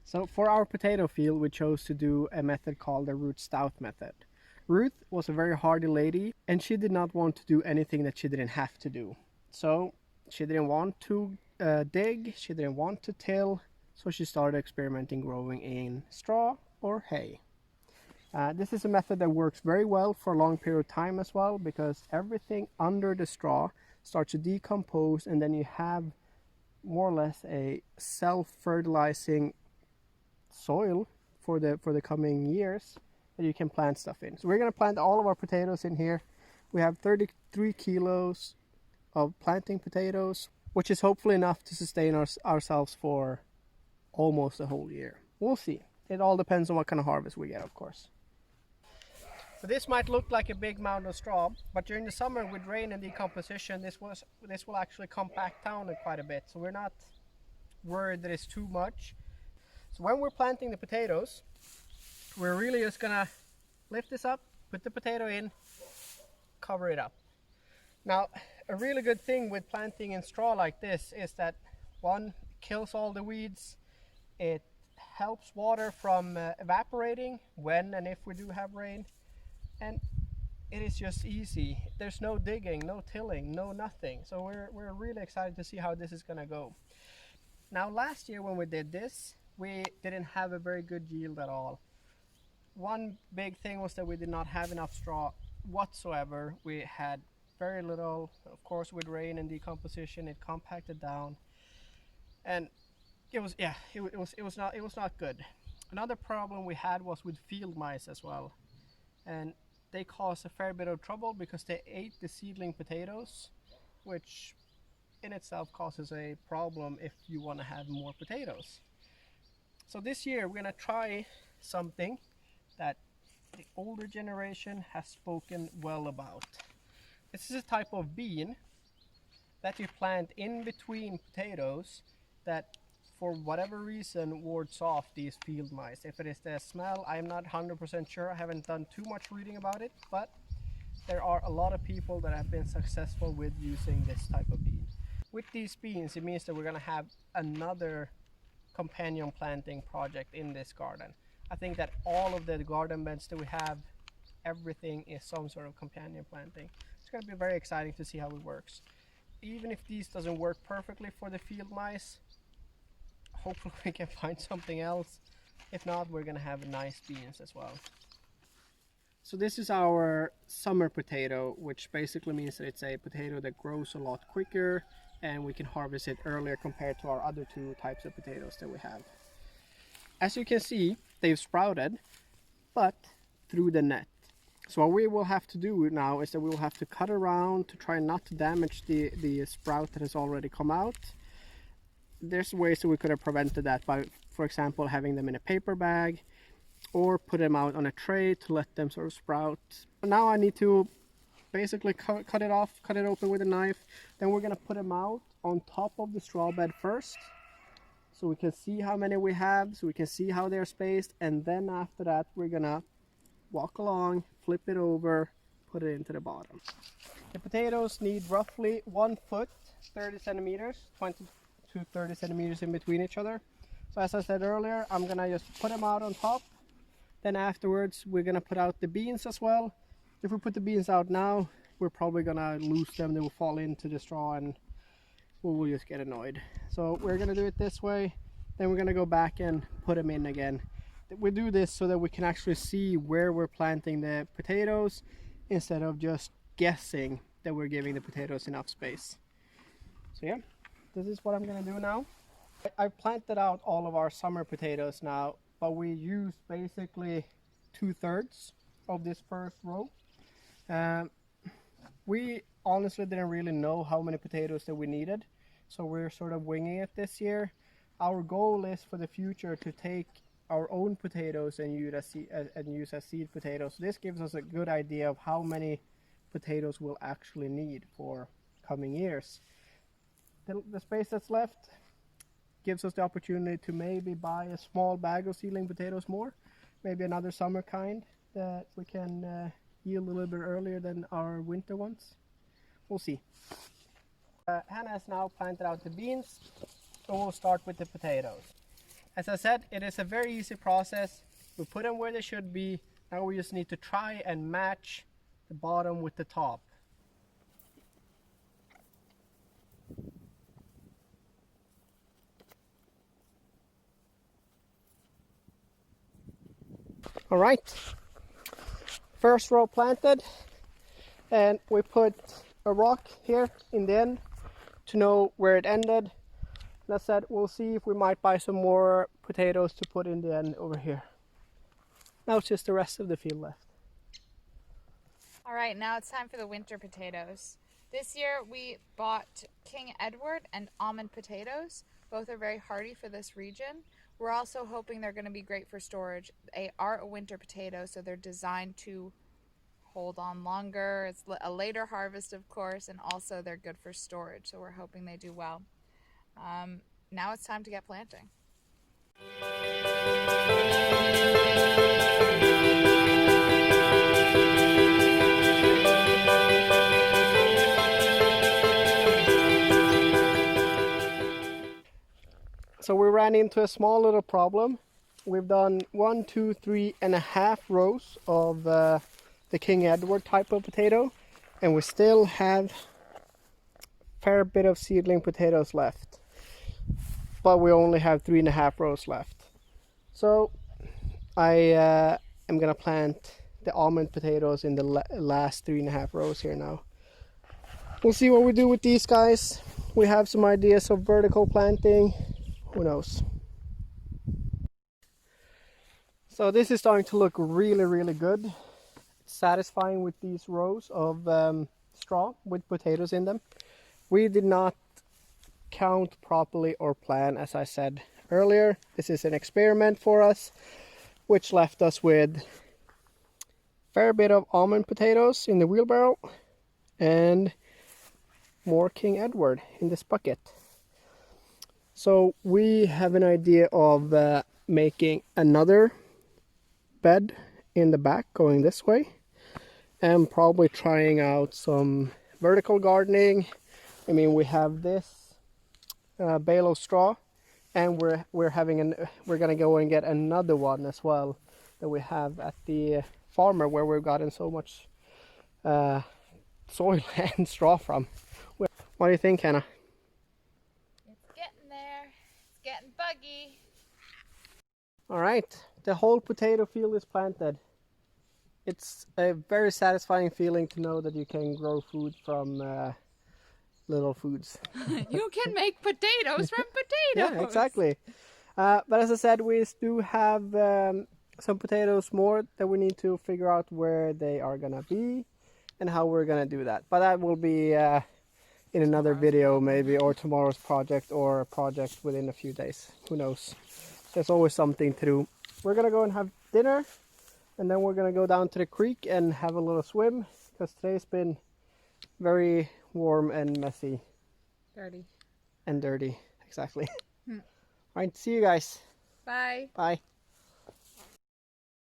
So for our potato field, we chose to do a method called the Ruth Stout Method. Ruth was a very hardy lady, and she did not want to do anything that she didn't have to do. So she didn't want to dig, she didn't want to till, so she started experimenting growing in straw or hay. This is a method that works very well for a long period of time as well, because everything under the straw starts to decompose, and then you have more or less a self-fertilizing soil for the coming years that you can plant stuff in. So we're going to plant all of our potatoes in here. We have 33 kilos of planting potatoes, which is hopefully enough to sustain ourselves for almost a whole year. We'll see. It all depends on what kind of harvest we get, of course. So this might look like a big mound of straw, but during the summer with rain and decomposition, this will actually compact down quite a bit. So we're not worried that it's too much. So when we're planting the potatoes, we're really just gonna lift this up, put the potato in, cover it up. Now, a really good thing with planting in straw like this is that one, it kills all the weeds, it helps water from evaporating when and if we do have rain, and it is just easy. There's no digging, no tilling, no nothing. So we're really excited to see how this is gonna go. Now last year when we did this, we didn't have a very good yield at all. One big thing was that we did not have enough straw whatsoever. We had very little. Of course, with rain and decomposition, it compacted down, and it was not good. Another problem we had was with field mice as well, and they caused a fair bit of trouble because they ate the seedling potatoes, which in itself causes a problem if you want to have more potatoes. So this year we're going to try something that the older generation has spoken well about. This is a type of bean that you plant in between potatoes that for whatever reason wards off these field mice. If it is the smell, I'm not 100% sure. I haven't done too much reading about it, but there are a lot of people that have been successful with using this type of bean. With these beans, it means that we're going to have another companion planting project in this garden. I think that all of the garden beds that we have, everything is some sort of companion planting. It's going to be very exciting to see how it works. Even if these doesn't work perfectly for the field mice, hopefully we can find something else. If not, we're going to have nice beans as well. So this is our summer potato, which basically means that it's a potato that grows a lot quicker and we can harvest it earlier compared to our other two types of potatoes that we have. As you can see, they've sprouted, but through the net. So what we will have to do now is that we will have to cut around to try not to damage the sprout that has already come out. There's ways that we could have prevented that by, for example, having them in a paper bag or put them out on a tray to let them sort of sprout. Now I need to basically cut it off, cut it open with a knife. Then we're gonna put them out on top of the straw bed first, so we can see how many we have, so we can see how they're spaced, and then after that we're gonna walk along, flip it over, put it into the bottom. The potatoes need roughly 1 foot, 30 centimeters, 20 to 30 centimeters in between each other. So as I said earlier, I'm gonna just put them out on top. Then afterwards we're gonna put out the beans as well. If we put the beans out now, we're probably gonna lose them. They will fall into the straw and we'll just get annoyed. So we're gonna do it this way. Then we're gonna go back and put them in again. We do this so that we can actually see where we're planting the potatoes instead of just guessing that we're giving the potatoes enough space. So yeah, this is what I'm gonna do now. I've planted out all of our summer potatoes now, but we used basically 2/3 of this first row. We honestly didn't really know how many potatoes that we needed, so we're sort of winging it this year. Our goal is for the future to take our own potatoes and use as seed potatoes. This gives us a good idea of how many potatoes we'll actually need for coming years. The space that's left gives us the opportunity to maybe buy a small bag of seedling potatoes more, maybe another summer kind that we can yield a little bit earlier than our winter ones. We'll see. Hannah has now planted out the beans, so we'll start with the potatoes. as I said, it is a very easy process. We put them where they should be. Now we just need to try and match the bottom with the top. All right, first row planted, and we put a rock here in the end to know where it ended. And I said we'll see if we might buy some more potatoes to put in the end over here. Now it's just the rest of the field left. All right, now it's time for the winter potatoes. This year we bought King Edward and almond potatoes. Both are very hardy for this region. We're also hoping they're going to be great for storage. They are a winter potato, so they're designed to hold on longer. It's a later harvest, of course, and also they're good for storage, so we're hoping they do well. Now it's time to get planting. So we ran into a small little problem. We've done 1, 2, 3.5 rows of the King Edward type of potato, and we still have a fair bit of seedling potatoes left, but we only have 3.5 rows left. So I am gonna plant the almond potatoes in the last 3.5 rows here now. We'll see what we do with these guys. We have some ideas of vertical planting. Who knows? So this is starting to look really good. It's satisfying with these rows of straw with potatoes in them. We did not count properly or plan, as I said earlier. This is an experiment for us, which left us with a fair bit of almond potatoes in the wheelbarrow and more King Edward in this bucket. So we have an idea of making another bed in the back going this way, and probably trying out some vertical gardening. I mean, we have this bale of straw, and we're gonna go and get another one as well that we have at the farmer where we've gotten so much soil and straw from. What do you think, Hannah? Getting buggy. All right, the whole potato field is planted. It's a very satisfying feeling to know that you can grow food from little foods. You can make potatoes from potatoes. Yeah, exactly. But as I said, we do have some potatoes more that we need to figure out where they are gonna be and how we're gonna do that. But that will be in another video maybe, or tomorrow's project, or a project within a few days. Who knows? There's always something to do. We're gonna go and have dinner, and then we're gonna go down to the creek and have a little swim, because today's been very warm and messy. Dirty. And dirty, exactly. All right, see you guys. Bye. Bye.